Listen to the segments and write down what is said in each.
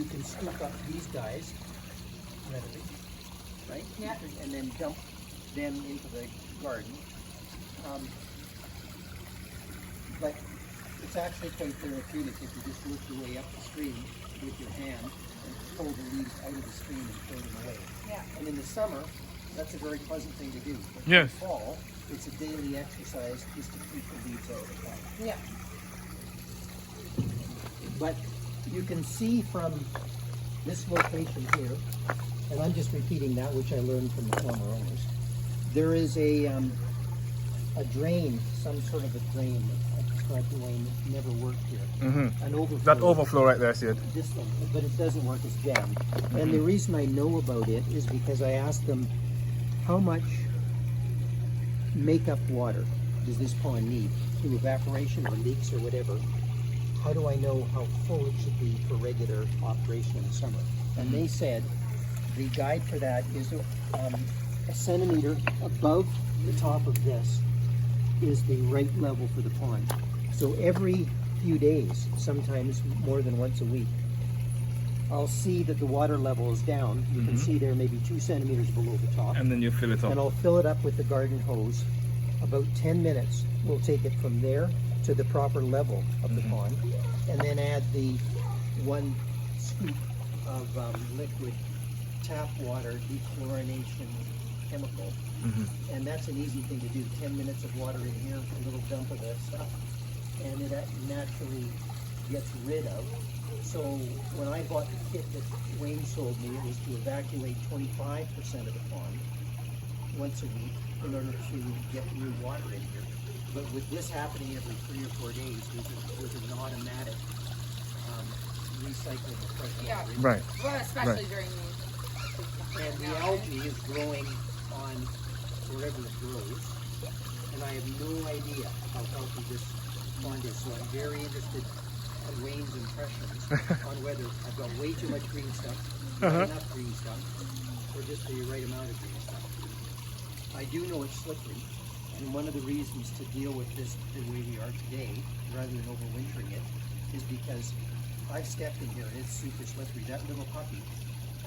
you can scoop up these guys readily, right? Yeah. And then dump them into the garden. But it's actually quite therapeutic if you just work your way up the stream with your hand and pull the leaves out of the stream and throw them away. Yeah. And in the summer, that's a very pleasant thing to do. But Yes. in the fall, it's a daily exercise just to keep the leaves out of the pond. Yeah. But you can see from this location here, and I'm just repeating that which I learned from the former owners, there is a drain, some sort of a drain. I described the way it never worked here. Mm-hmm. An overflow. That overflow right there, I see it. This one, but it doesn't work as jammed. And the reason I know about it is because I asked them, how much makeup water does this pond need through evaporation or leaks or whatever? How do I know how full it should be for regular operation in the summer? And they said the guide for that is a centimeter above the top of this is the right level for the pond. So every few days, sometimes more than once a week, I'll see that the water level is down. You can see there maybe 2 centimeters below the top. And then you fill it up. And I'll fill it up with the garden hose. About 10 minutes, we'll take it from there to the proper level of the pond, and then add the 1 scoop of liquid tap water dechlorination chemical. And that's an easy thing to do. 10 minutes of water in here, a little dump of that stuff, and it naturally gets rid of. So when I bought the kit that Wayne sold me, it was to evacuate 25% of the pond once a week in order to get new water in here. But with this happening every 3 or 4 days, there's an automatic recycling of fresh water. Yeah. Right. Well, especially Right. during And the algae is growing on wherever it grows. And I have no idea how healthy this pond is. So I'm very interested in Wayne's impressions on whether I've got way too much green stuff, not enough green stuff, or just the right amount of green stuff. I do know it's slippery. And one of the reasons to deal with this the way we are today, rather than overwintering it, is because I've stepped in here and it's super slippery. That little puppy,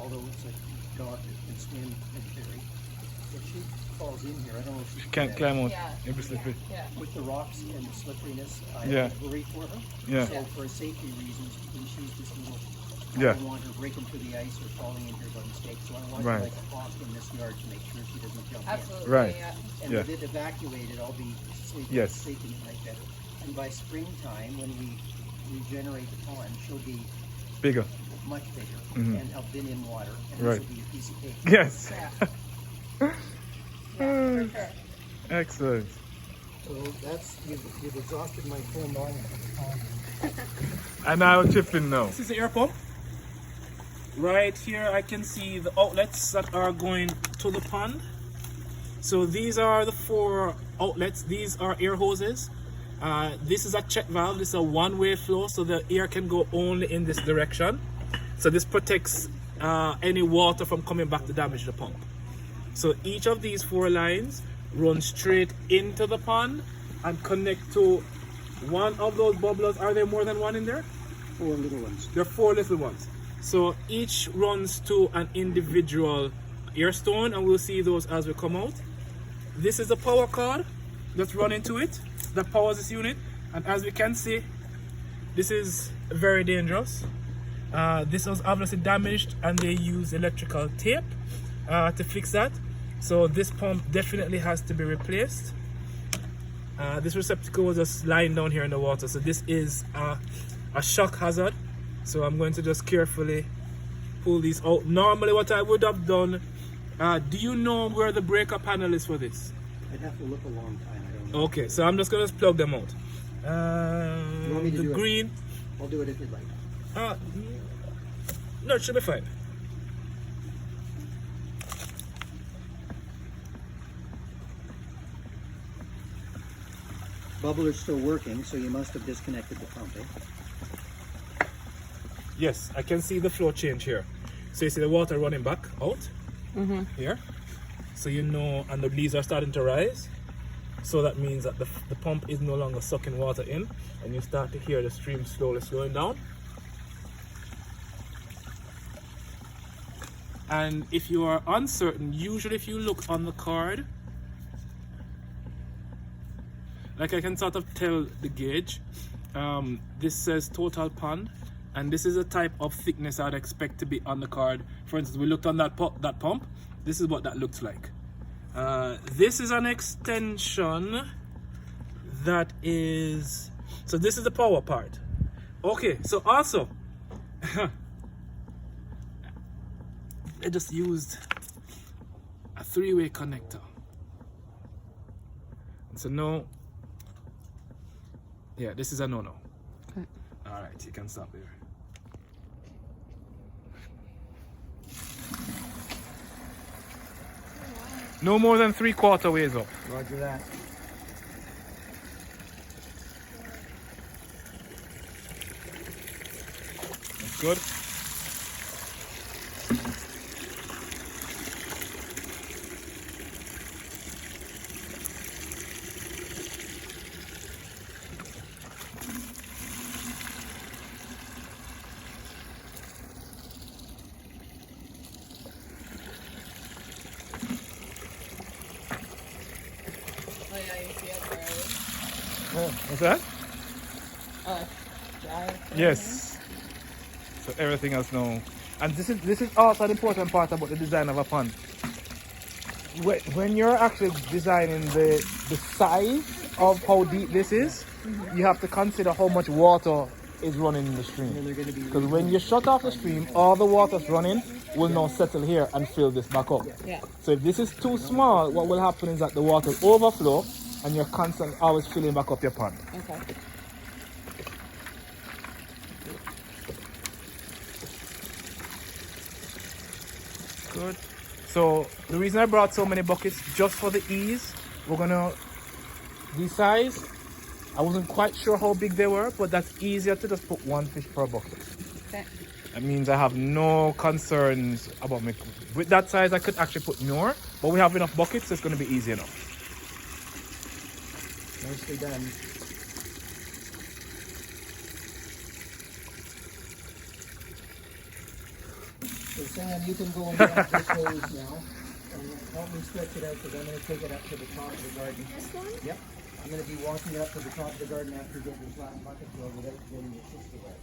although it's a dog that can swim and carry, if she falls in here, I don't know if she Can't climb out. Yeah. It'll be slippery. Yeah. with the rocks and the slipperiness, I Yeah. worry for her. Yeah. So for safety reasons, when she's this little, Yeah. I don't want her breaking through the ice or falling in here by mistake. So I want Right. her like a hawk in this yard to make sure she doesn't jump in. Absolutely. Right. Yeah. And Yeah. with it evacuated, I'll be Yes. sleeping at night better. And by springtime, when we regenerate the pond, she'll be Bigger. much bigger and have been in water, and Right. this will be a piece of cake. Yes. Yeah. Yeah, for sure. Excellent. So that's, you've exhausted my full knowledge of the pond. And now chip in now. This is the air pump. Right here I can see the outlets that are going to the pond. So these are the 4 outlets. These are air hoses. This is a check valve. This is a one-way flow, so the air can go only in this direction. So this protects any water from coming back to damage the pump. So each of these 4 lines run straight into the pond and connect to one of those bubblers. Are there more than one in there? 4 little ones. There are 4 little ones. So each runs to an individual air stone, and we'll see those as we come out. This is the power cord that's running to it that powers this unit, and as we can see, this is very dangerous. This was obviously damaged, and they use electrical tape to fix that. So this pump definitely has to be replaced. This receptacle was just lying down here in the water, so this is a shock hazard. So I'm going to just carefully pull these out. Normally what I would have done, do you know where the breaker panel is for this? I'd have to look a long time. I don't know. Okay, so I'm just going to plug them out. You want me to The do green, it? I'll do it if you'd like. no, it should be fine. Bubbler's still working, so you must have disconnected the pump, eh? Yes, I can see the flow change here. So you see the water running back out here. So you know, and the leaves are starting to rise. So that means that the pump is no longer sucking water in, and you start to hear the stream slowly slowing down. And if you are uncertain, usually if you look on the card, like I can sort of tell the gauge. This says total pond, and this is a type of thickness I'd expect to be on the card. For instance, we looked on that pump. This is what that looks like. This is an extension that is, so this is the power part. Okay, so also I just used a 3-way connector. So no, yeah, this is a no-no. Okay. All right, you can stop there. No more than 3/4 ways up. Roger that. Good. Oh yeah, you see it already. Oh, what's that? Dry. Yes. So everything else now. And this is also an important part about the design of a pond. When you're actually designing the size of how deep this is, you have to consider how much water is running in the stream. And they're going to be Because when you shut off the stream, all the water's running will now settle here and fill this back up. Yeah. So if this is too small, what will happen is that the water will overflow and you're constantly always filling back up your pond. Okay. Good. So the reason I brought so many buckets, just for the ease, we're gonna resize. I wasn't quite sure how big they were, but that's easier to just put one fish per bucket. Okay. That means I have no concerns about making. With that size, I could actually put more, but we have enough buckets, so it's gonna be easy enough. nicely done. So Sam, you can go and grab this hose now and help me stretch it out because I'm going to take it up to the top of the garden. This one? Yep. I'm going to be walking it up to the top of the garden after getting this last bucket filled without getting the sister wet.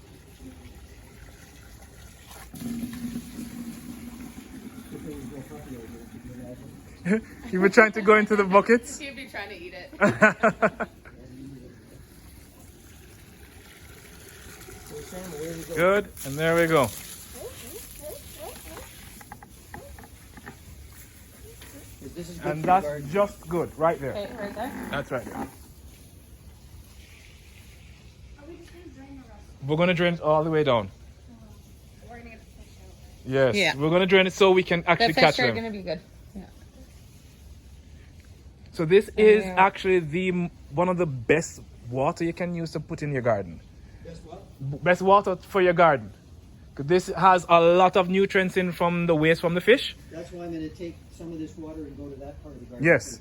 Good thing there's no puppy over here, could you imagine? You were trying to go into the buckets? She'd be trying to eat it. So Sam, where we go? Good, and there we go. This is good And for that's the garden. just good, right there. Okay, right there. That's right there. Are we just gonna drain the rest? We're gonna drain it all the way down. We're gonna get the fish out. Yes, Yeah. we're gonna drain it so we can The actually fish catch are them. gonna be good. Yeah. So this is Yeah. actually one of the best water you can use to put in your garden. Guess what? Best water for your garden. 'Cause this has a lot of nutrients in from the waste from the fish. That's why I'm going to take some of this water and go to that part of the garden. Yes.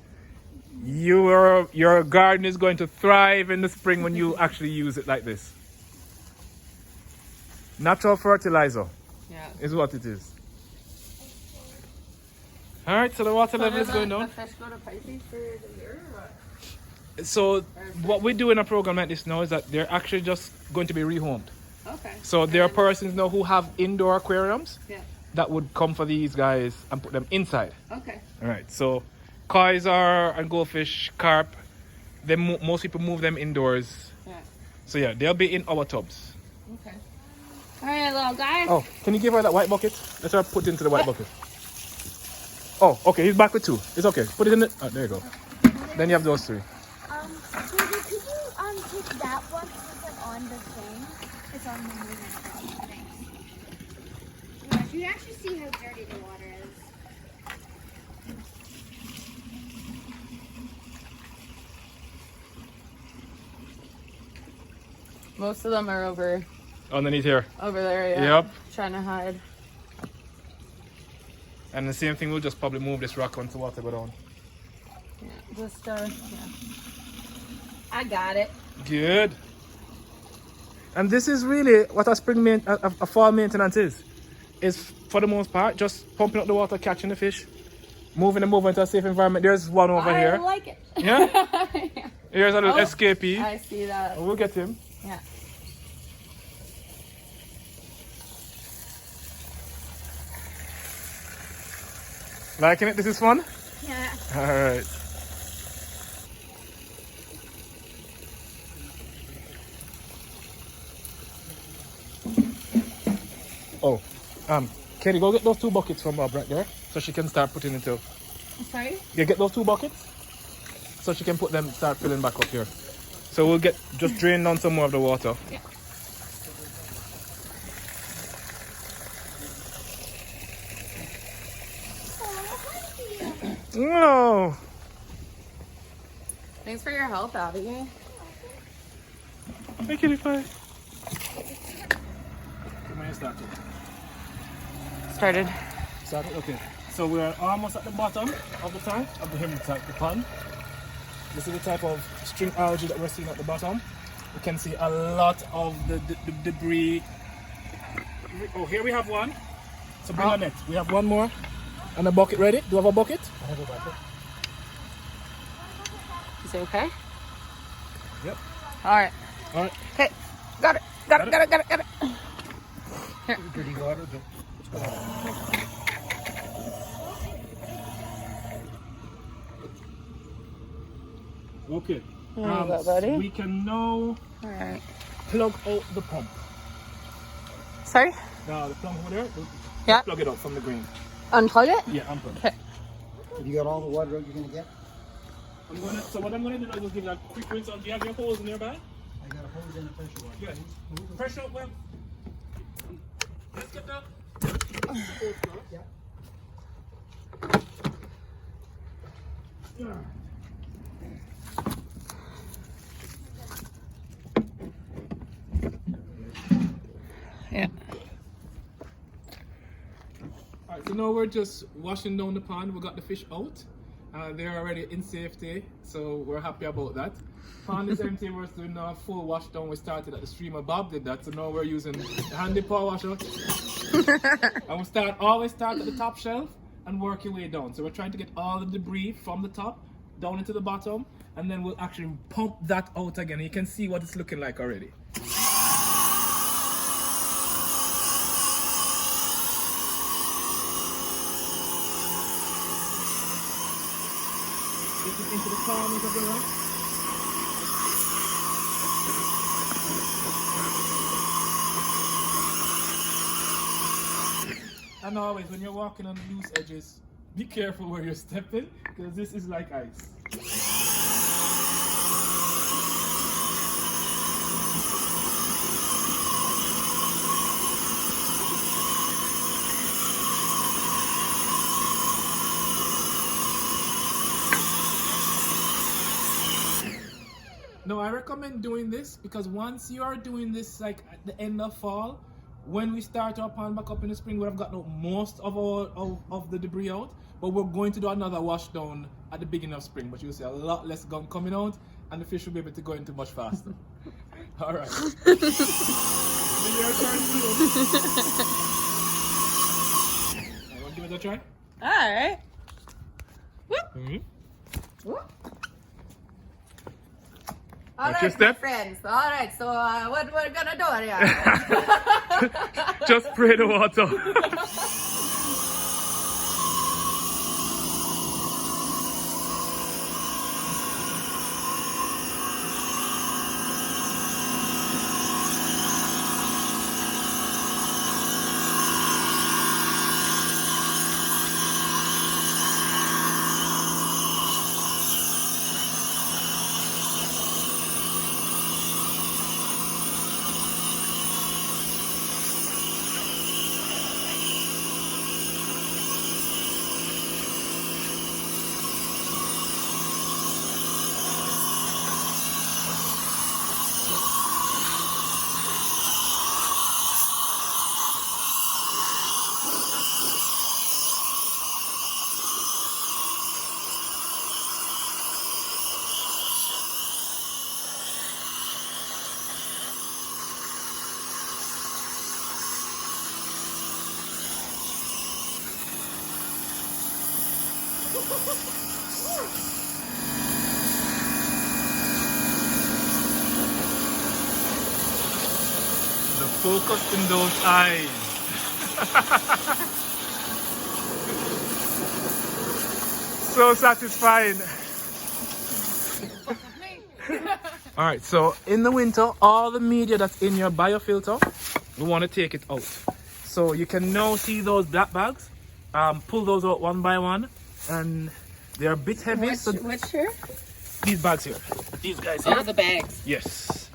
Your garden is going to thrive in the spring when you actually use it like this. Natural fertilizer Yeah. is what it is. All right, so the water level is going down. The fish go to Pisces for the year or what? So what we do in a program like this now is that they're actually just going to be rehomed. Okay. So there are persons now who have indoor aquariums Yeah. that would come for these guys and put them inside. Okay. All right, so koi's and goldfish, carp, most people move them indoors. Yeah. So yeah, they'll be in our tubs. Okay. All right, little guys. Oh, can you give her that white bucket? Let her put it into the white bucket. Oh, okay, he's back with two. It's okay. Put it in the. Oh, there you go. Then you have those three. Baby, could you take that one since I'm on the thing? It's on the movement thing. Yeah, you actually see how dirty the water is. Most of them are over Underneath here. there. Yeah. Yep. Trying to hide. And the same thing, we'll just probably move this rock once the water go down. Yeah. Just yeah. I got it. Good. And this is really what a fall maintenance is. is, for the most part, just pumping up the water, catching the fish, moving them over into a safe environment. There's one over I here. like it. Yeah? Yeah. Here's a little Oh, escapee. I see that. We'll get him. Yeah. Liking it? This is fun? Yeah. Alright. Oh, Kenny, go get those 2 buckets from Bob right there so she can start putting it out. Sorry? Yeah, get those 2 buckets so she can put them, start filling back up here. So we'll just drain down some more of the water. Yeah. No. Thanks for your help, Abby. Hey, kitty pie. Come on, start it. Started. Started? Okay. So we're almost at the bottom of the tank, of the pond. This is the type of string algae that we're seeing at the bottom. You can see a lot of the debris. Oh, here we have one. So bring a net. We have one more. And a bucket ready? Do you have a bucket? I have a bucket. Is it okay? Yep. Alright. Alright. Okay. Got it. Got it. Got it. Got it. Got it. Here. Dirty water. Okay. There you go, buddy. We can now Alright. plug out the pump. Sorry? Now the plug over there. Yeah. Plug it out from the green. Unplug it? Yeah, unplug. Okay. Have you got all the water out you're gonna get? So what I'm gonna do is just give that quick rinse on. Do you have your hose in your bag? I got a hose and a pressure water. Yeah. Pressure, well. Let's get that. Yeah. Yeah. Alright, so now we're just washing down the pond. We got the fish out. They're already in safety, so we're happy about that. Pond is empty. We're doing a full wash down. We started at the streamer. Bob did that, so now we're using the handy power washer. And we always start at the top shelf and work your way down. So we're trying to get all the debris from the top down into the bottom, and then we'll actually pump that out again. You can see what it's looking like already. Get it into the corners of the rock. And always, when you're walking on loose edges, be careful where you're stepping, because this is like ice. No, I recommend doing this because once you are doing this like at the end of fall, when we start our pond back up in the spring, we'll have gotten most of the debris out, but we're going to do another wash down at the beginning of spring, but you'll see a lot less gum coming out and the fish will be able to go into much faster. All right. Then your turn soon. I want to give it a try. Alright. Watch Alright, your my step. friends. Alright, so what we're gonna do here? Just spray the water. The focus in those eyes. So satisfying. All right, so in the winter, all the media that's in your biofilter, we want to take it out. So you can now see those black bags. Pull those out one by one, and they're a bit heavy. So Which here? these bags here, these guys here. Oh, the bags. Yes.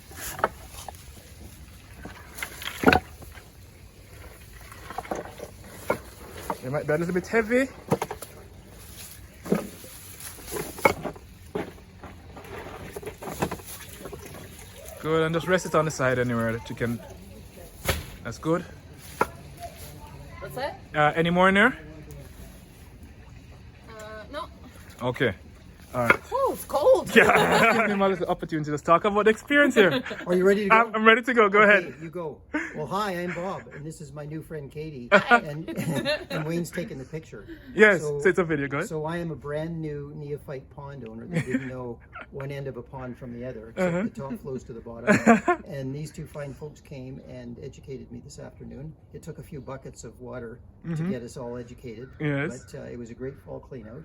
They might be a little bit heavy. Good, and just rest it on the side anywhere that you can. That's good. What's that? Any more in there? No. Okay. All right. Oh, it's cold. Yeah. Give me a little opportunity to talk about the experience here. Are you ready to go? I'm ready to go. Go Okay, ahead. you go. Well, hi, I'm Bob, and this is my new friend Katie, and Wayne's taking the picture. Yes, So- so it's a video. Go ahead. So I am a brand new neophyte pond owner that didn't know one end of a pond from the other, except the top flows to the bottom. And these two fine folks came and educated me this afternoon. It took a few buckets of water to get us all educated, Yes. but it was a great fall clean out.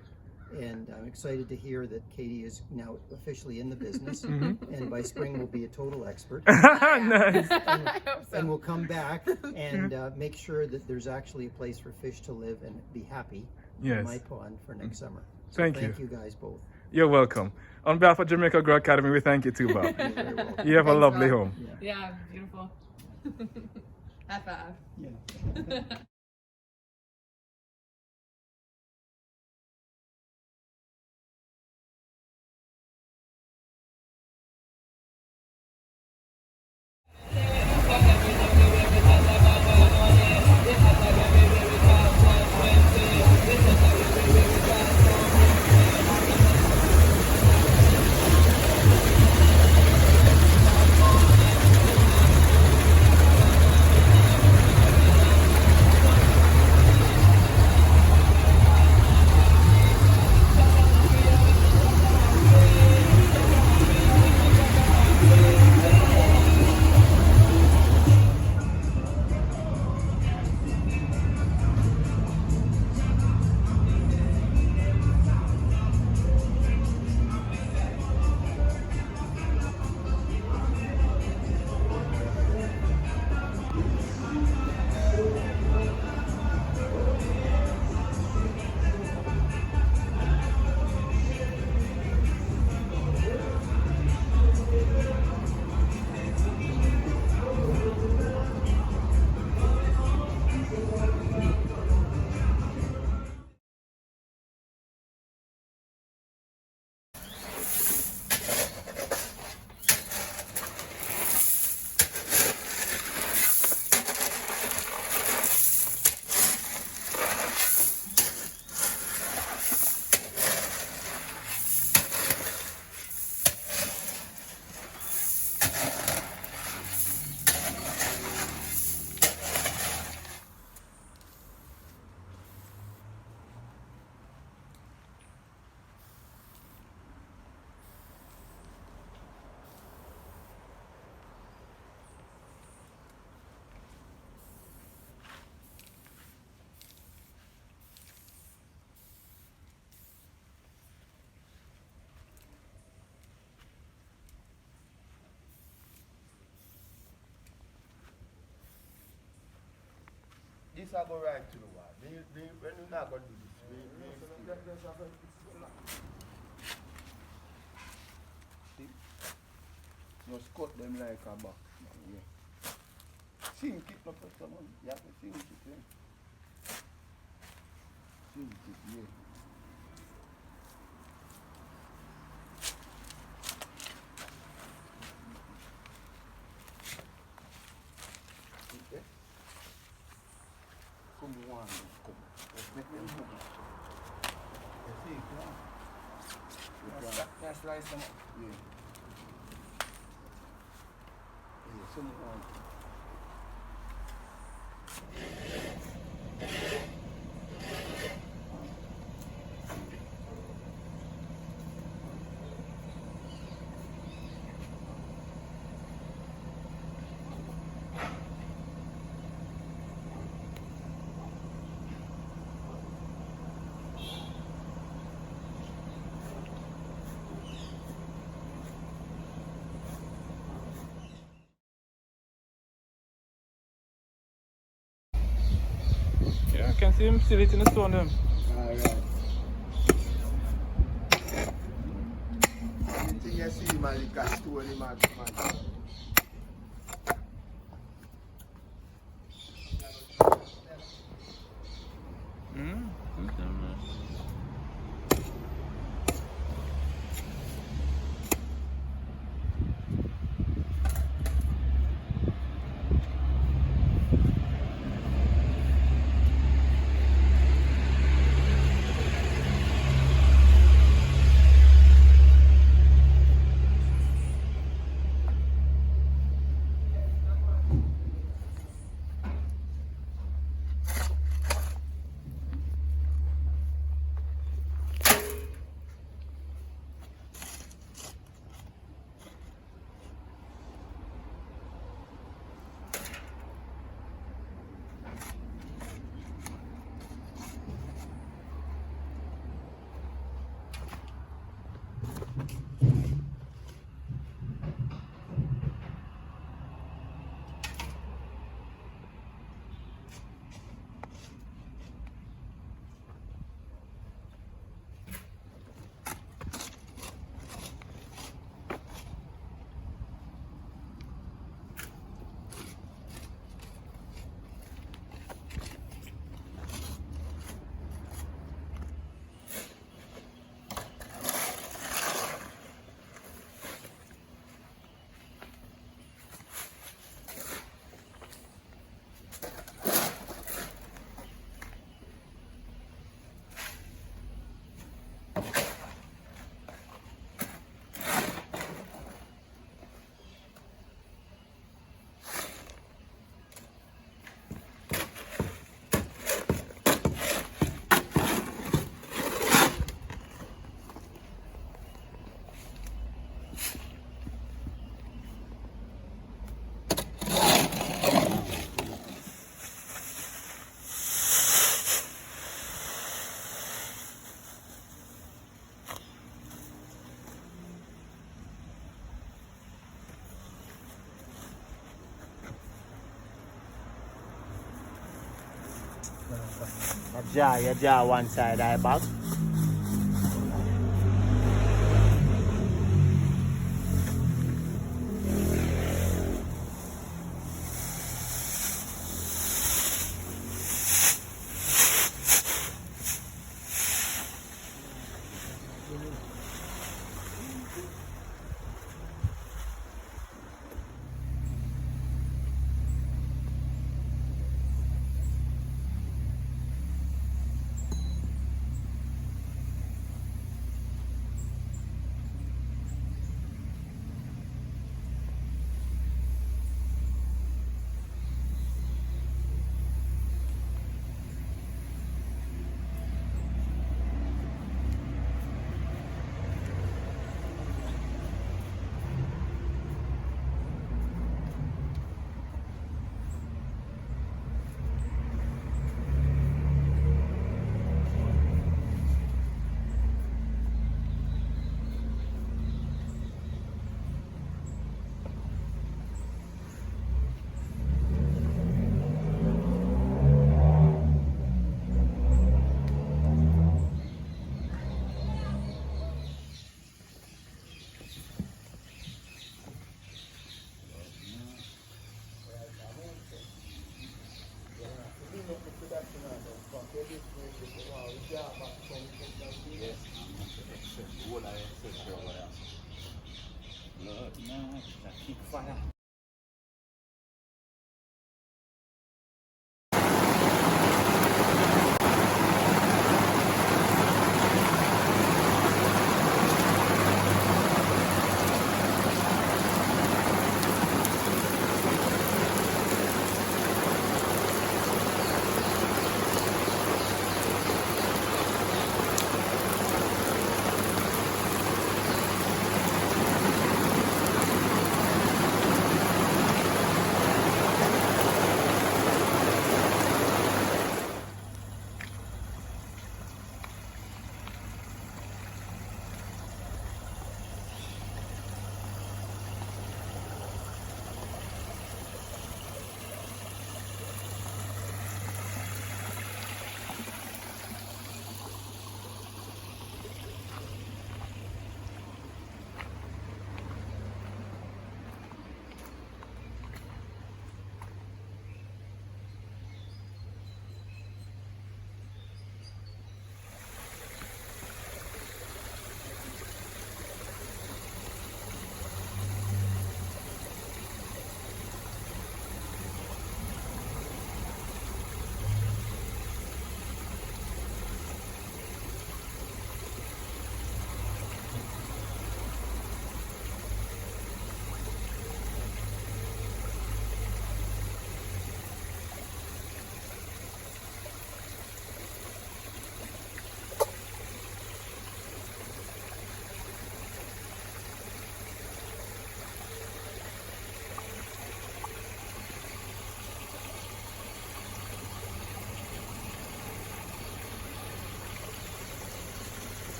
And I'm excited to hear that Katie is now officially in the business, and by spring will be a total expert. Nice. And we'll come back and make sure that there's actually a place for fish to live and be happy in Yes. my pond for next summer. So Thank thank you guys both. You're welcome. On behalf of Jamaica Grow Academy, we thank you too, Bob. You're very welcome. You have a Thanks, lovely Bob. home. Yeah, beautiful. High five. Yeah. This I go right to the wall. When you not going to do this, see? Just cut them like a box. Yeah. Sink it up for someone. You have to sink it, yeah. Sink it, yeah. Okay. Come on, come. Let's make them come. You see, come on. Let's slice them up. Yeah. Yeah, some on. can see him still hitting the stone them. Alright. Anything you see, man, you can stone him man. You draw one side eye back.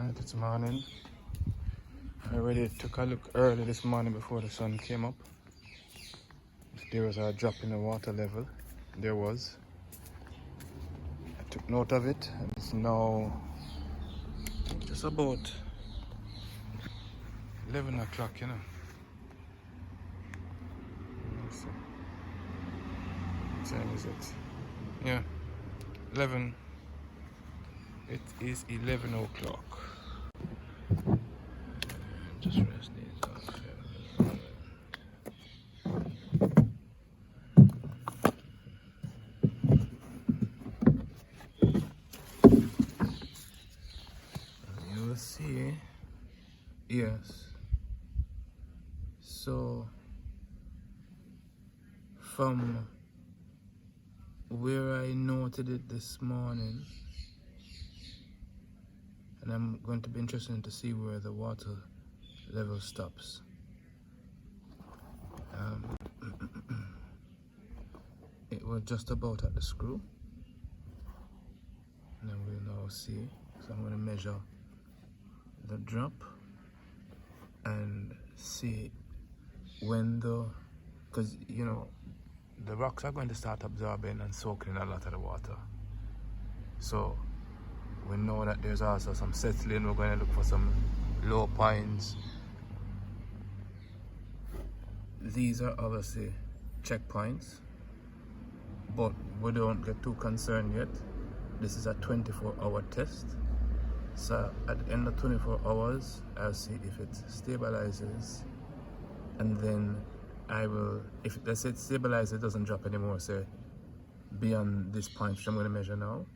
Alright, it's morning. I already took a look early this morning before the sun came up. If there was a drop in the water level, there was. I took note of it, and it's now just about 11 o'clock, you know. Let's see. What time is it? Yeah, 11. It is 11 o'clock. Just rest these off. You'll see. Yes. So from where I noted it this morning, and I'm going to be interested to see where the water level stops. It was just about at the screw, and then we'll now see. So I'm going to measure the drop and see when because you know the rocks are going to start absorbing and soaking a lot of the water. So we know that there's also some settling. We're going to look for some low points. These are obviously checkpoints, but we don't get too concerned yet. This is a 24-hour test. So at the end of 24 hours, I'll see if it stabilizes, and then I will, if let's say it stabilizes, it doesn't drop anymore, say beyond this point which I'm going to measure now,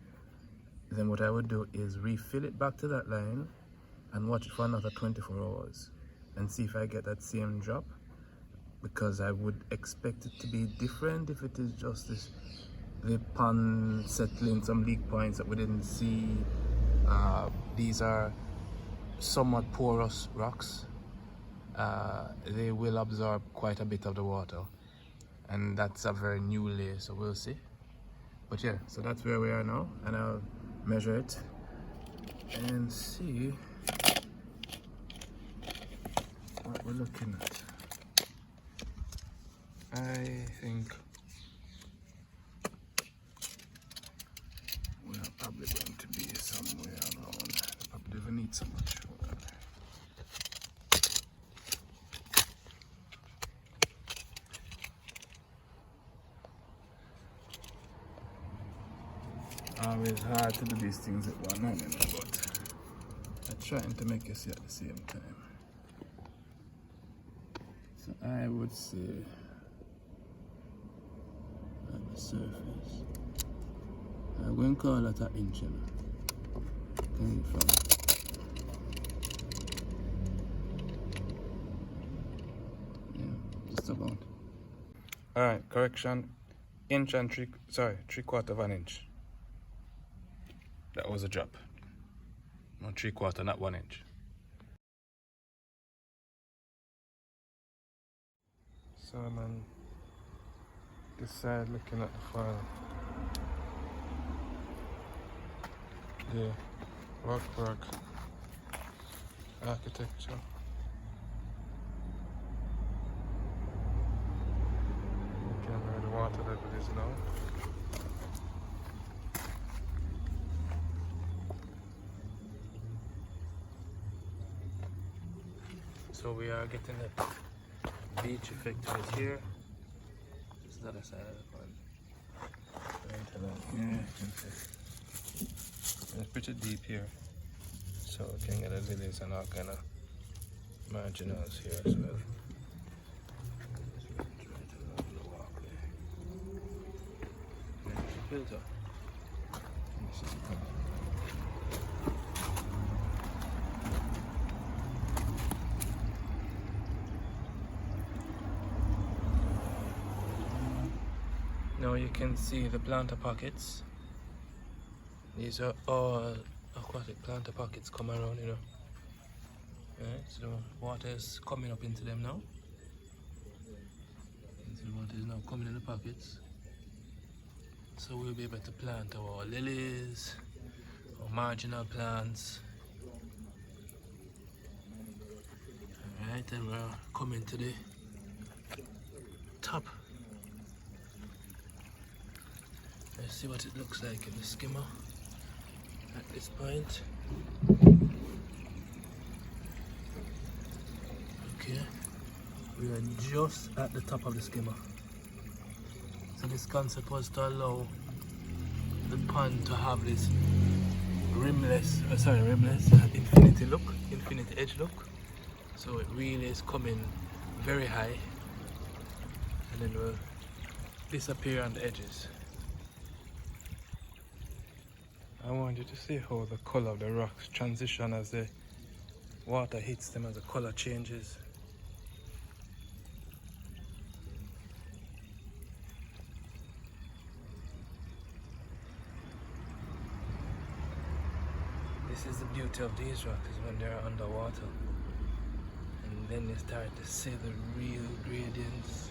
then what I would do is refill it back to that line and watch it for another 24 hours and see if I get that same drop, because I would expect it to be different if it is just the pond settling some leak points that we didn't see. These are somewhat porous rocks. They will absorb quite a bit of the water, and that's a very new layer, so we'll see. But yeah, so that's where we are now, and I'll measure it and see what we're looking at. I think we're probably going to be somewhere around. Probably don't need so much water. Always hard to do these things at one moment, but I'm trying to make you see at the same time. So I would say at the surface, I'm going to call that an inch. Coming from just about. Alright, correction. Inch and 3/4 of an inch. That was a drop. Not 3/4, not 1 inch. So I'm on this side looking at the file. The work, architecture. Looking where the water level is now. So we are getting the beach effect right here. This is the other side of the pond. Right along here, you can see. It's pretty deep here, so we can get the lilies and all kind of marginals here as well. Right along the walkway. There's a filter. This is the pond. Now you can see the planter pockets. These are all aquatic planter pockets come around, you know. Right, so the water is coming up into them now. And the water is now coming in the pockets. So we'll be able to plant our lilies, our marginal plants, Alright, and we're coming to the top. Let's see what it looks like in the skimmer at this point. Okay, we are just at the top of the skimmer. So this concept was to allow the pond to have this infinity edge look. So it really is coming very high and then will disappear on the edges. I want you to see how the color of the rocks transition as the water hits them, as the color changes. This is the beauty of these rocks, is when they're underwater and then you start to see the real gradients.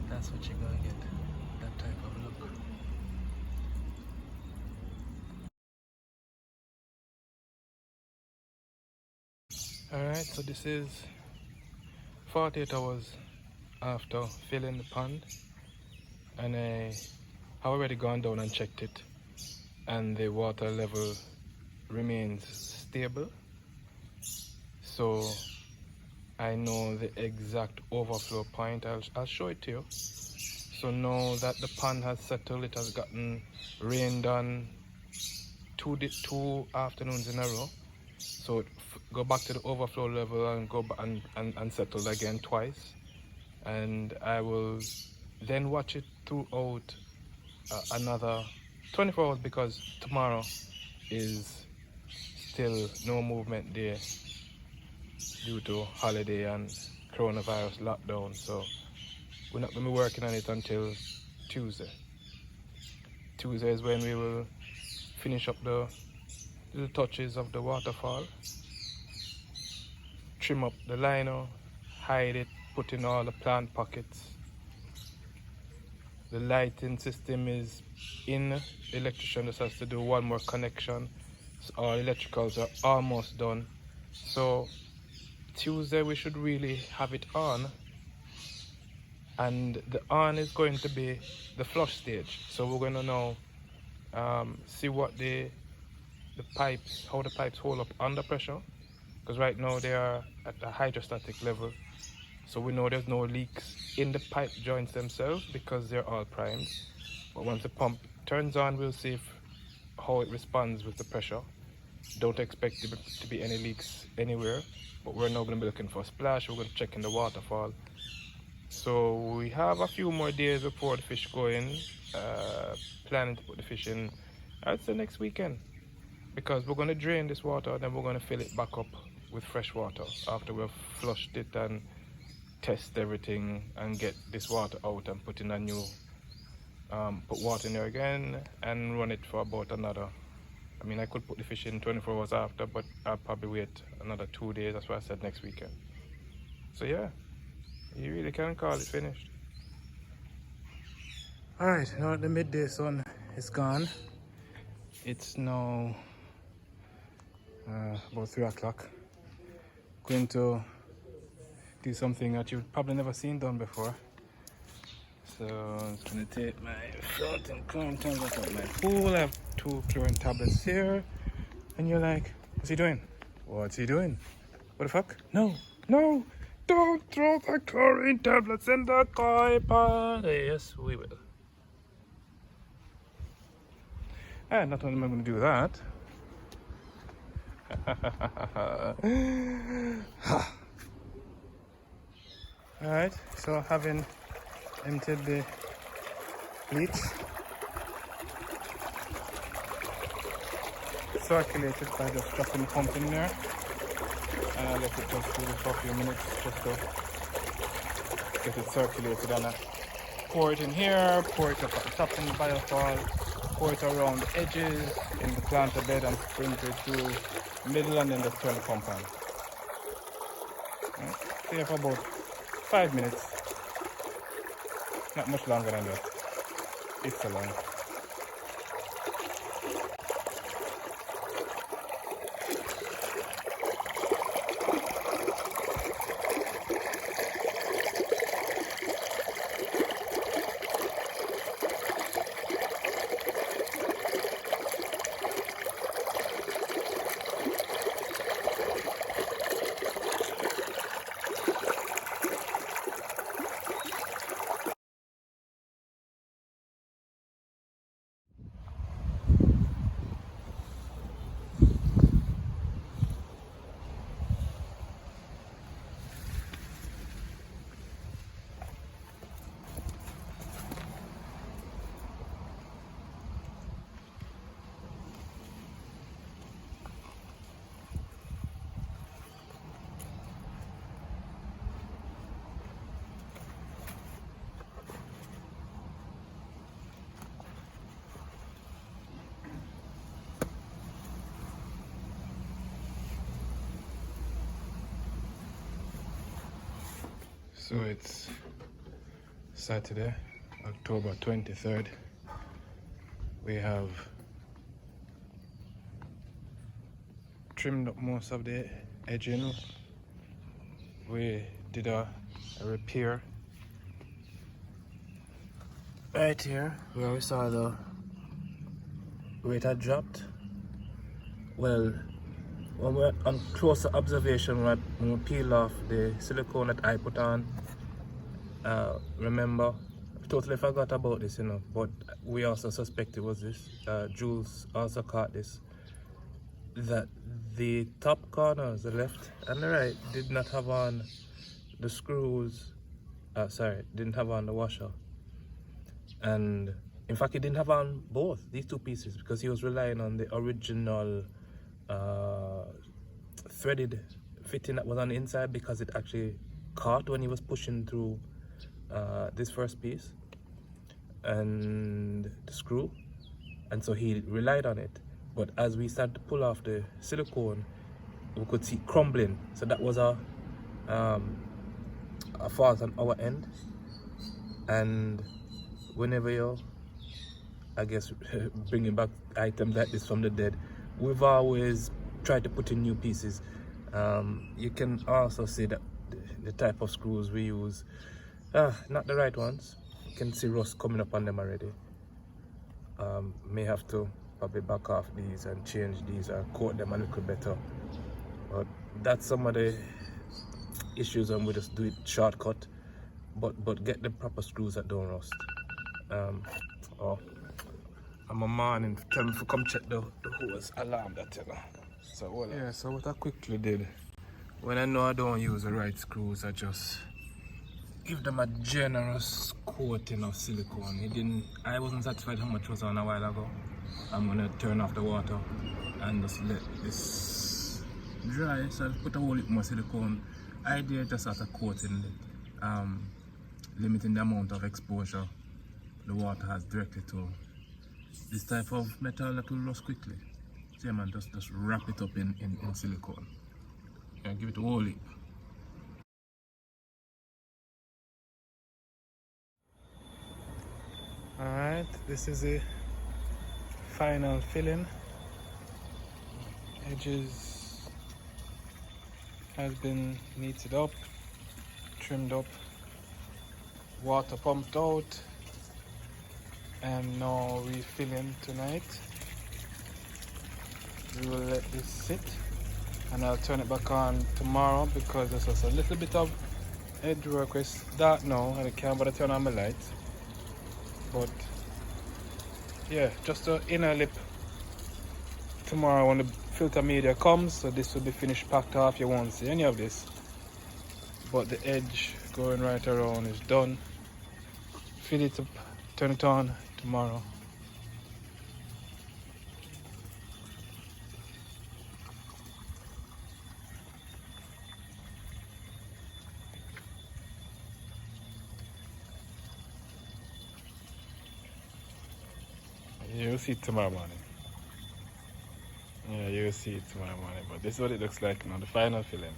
That's what you're gonna get, that type of look. Alright, so this is 48 hours after filling the pond, and I have already gone down and checked it, and the water level remains stable. So I know the exact overflow point. I'll show it to you. So now that the pond has settled, it has gotten rained on two afternoons in a row. So go back to the overflow level and go back and settle again twice. And I will then watch it throughout another 24 hours, because tomorrow is still no movement day due to holiday and coronavirus lockdown. So we're not going to be working on it until Tuesday. Tuesday is when we will finish up the little touches of the waterfall, trim up the lino, hide it, put in all the plant pockets. The lighting system is in. The electrician just has to do one more connection. So all electricals are almost done. So Tuesday we should really have it on, and the on is going to be the flush stage. So we're going to now see what the pipes, how the pipes hold up under pressure, because right now they are at a hydrostatic level. So we know there's no leaks in the pipe joints themselves because they're all primed. But once the pump turns on, we'll see how it responds with the pressure. Don't expect there to be any leaks anywhere, but we're now going to be looking for a splash. We're going to check in the waterfall. So we have a few more days before the fish go in. Planning to put the fish in, I'd say next weekend, because we're going to drain this water, then we're going to fill it back up with fresh water after we've flushed it and test everything and get this water out and put in a new, put water in there again and run it for about another, I mean I could put the fish in 24 hours after, but I'll probably wait another 2 days. That's why I said next weekend. So yeah, you really can call it finished. Alright, now the midday sun is gone. It's now about 3 o'clock. Going to do something that you've probably never seen done before. So I'm just going to take my floating chlorine tablets out of my pool. I have 2 chlorine tablets here. And you're like, what's he doing? What's he doing? What the fuck? No, no, don't throw the chlorine tablets in the koi pond. Yes, we will. And not only am I going to do that, alright, so having emptied the bleach, circulated by just dropping the pump in there, and I let it just do this for a few minutes just to get it circulated, and I pour it in here, pour it up at the top in the biofall, pour it around the edges in the planter bed and sprinkle it through the middle, and then just turn the pump on. Right. Stay for about 5 minutes. Not much longer than that. It's so long. So it's Saturday, October 23rd. We have trimmed up most of the edging. We did a repair right here where we saw the weight had dropped. Well, when we're on closer observation, when we peel off the silicone that I put on, remember, I totally forgot about this, you know, but we also suspect it was this. Jules also caught this, that the top corners, the left and the right, did not have on the screws, didn't have on the washer. And in fact, he didn't have on both these two pieces because he was relying on the original threaded fitting that was on the inside, because it actually caught when he was pushing through this first piece and the screw, and so he relied on it. But as we started to pull off the silicone, we could see crumbling. So that was a fault on our end. And whenever you're, I guess, bringing back items like this from the dead, we've always tried to put in new pieces. You can also see that the type of screws we use, not the right ones. You can see rust coming up on them already. May have to probably back off these and change these or coat them a little better. But that's some of the issues, and we just do it shortcut. But get the proper screws that don't rust. I'm a man and tell me to come check the hose alarm that, you know. So well, yeah, so what I quickly did, when I know I don't use the right screws, I just give them a generous coating of silicone. I wasn't satisfied how much was on a while ago. I'm gonna turn off the water and just let this dry. So I'll put a whole heap more silicone. Idea just as a coating it, limiting the amount of exposure the water has directly to this type of metal that will rust quickly. See, man, just wrap it up in silicone and give it a whole heap. Alright, this is the final filling. Edges has been kneaded up, trimmed up, water pumped out, and now refilling tonight. We will let this sit and I'll turn it back on tomorrow, because there's just a little bit of edge work. It's dark now and I can't bother turn on my lights. But yeah, just the inner lip tomorrow when the filter media comes, so this will be finished, packed off. You won't see any of this, but the edge going right around is done. Fill it up, turn it on tomorrow. You'll see it tomorrow morning. Yeah, you'll see it tomorrow morning. But this is what it looks like now, the final filling.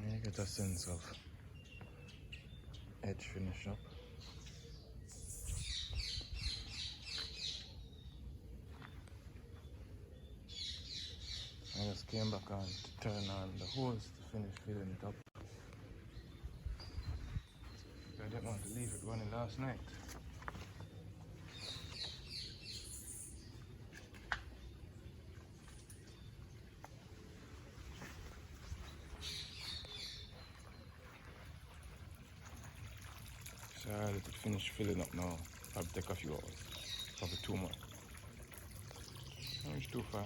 You get a sense of edge finish up. I just came back on to turn on the hose to finish filling it up. I didn't want to leave it running last night. So I let it finish filling up now. Probably take a few hours. Probably 2 more. Not reach too far.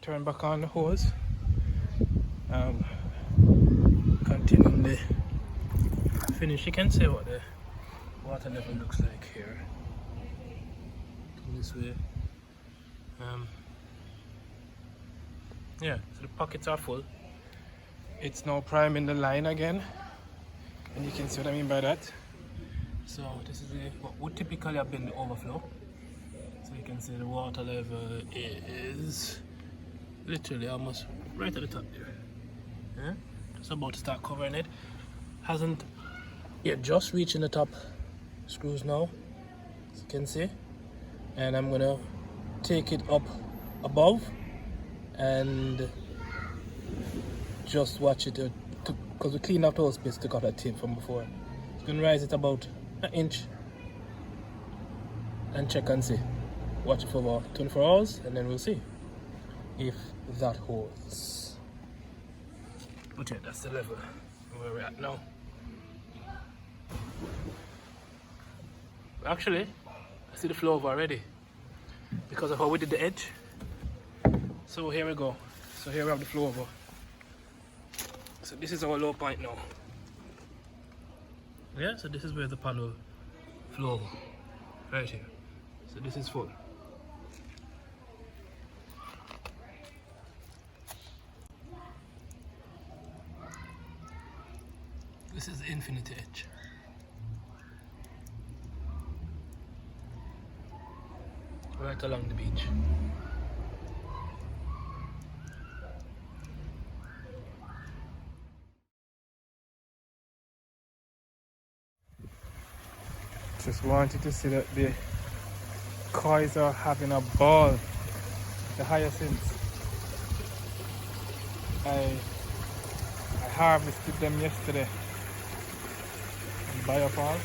turn back on the hose. Continuing the finish. You can see what the water level looks like here. This way. Yeah, so the pockets are full. It's now priming the line again, and you can see what I mean by that. So this is what would typically have been the overflow. So you can see the water level is literally almost right at the top there. Yeah, just about to start covering it. Hasn't yet, just reaching the top screws now, as you can see. And I'm gonna take it up above and just watch it because we cleaned out the whole space, took out that tape from before. It's gonna rise it about an inch and check and see. Watch it for about 24 hours and then we'll see if that holds. But yeah, that's the level where we're at now. Actually, I see the flow over already because of how we did the edge. So here we go. So here we have the flow over. So this is our low point now. Yeah, so this is where the pan will flow over. Right here. So this is full. This is the infinity edge. Right along the beach. Just wanted to see that the kois are having a ball. The hyacinths. I harvested them yesterday in Biopal.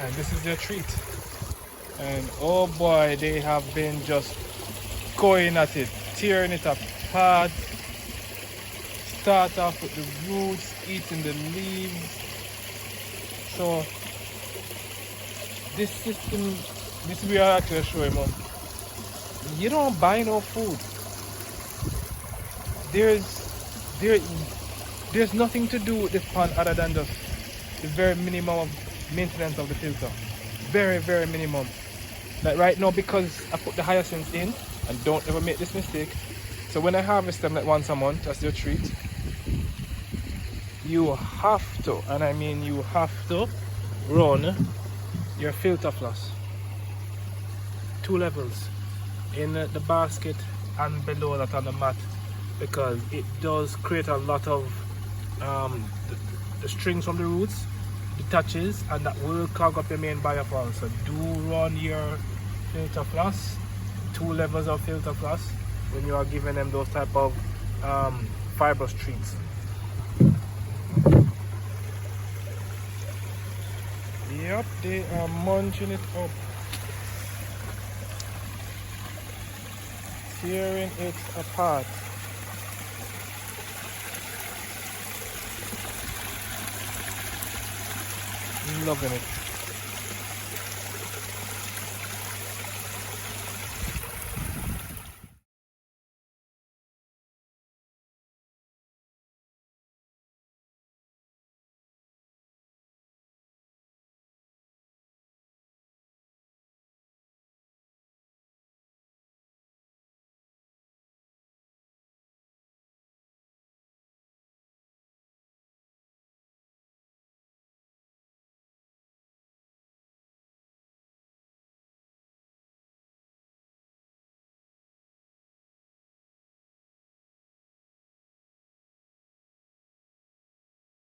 And this is their treat. And oh boy, they have been just going at it, tearing it apart. Start off with the roots, eating the leaves. So this system, this we are actually showing Mom. You don't buy no food. There's nothing to do with this pond other than just the very minimum of maintenance of the filter. Very, very minimum. Like right now, because I put the hyacinths in, and don't ever make this mistake. So when I harvest them like once a month, that's their treat. You have to, and I mean you have to, run your filter floss 2 levels in the basket and below that on the mat, because it does create a lot of the strings from the roots detaches, and that will clog up your main biofilm. So do run your filter floss, 2 levels of filter floss when you are giving them those type of fibrous treats. Yep, they are munching it up, tearing it apart. Loving it.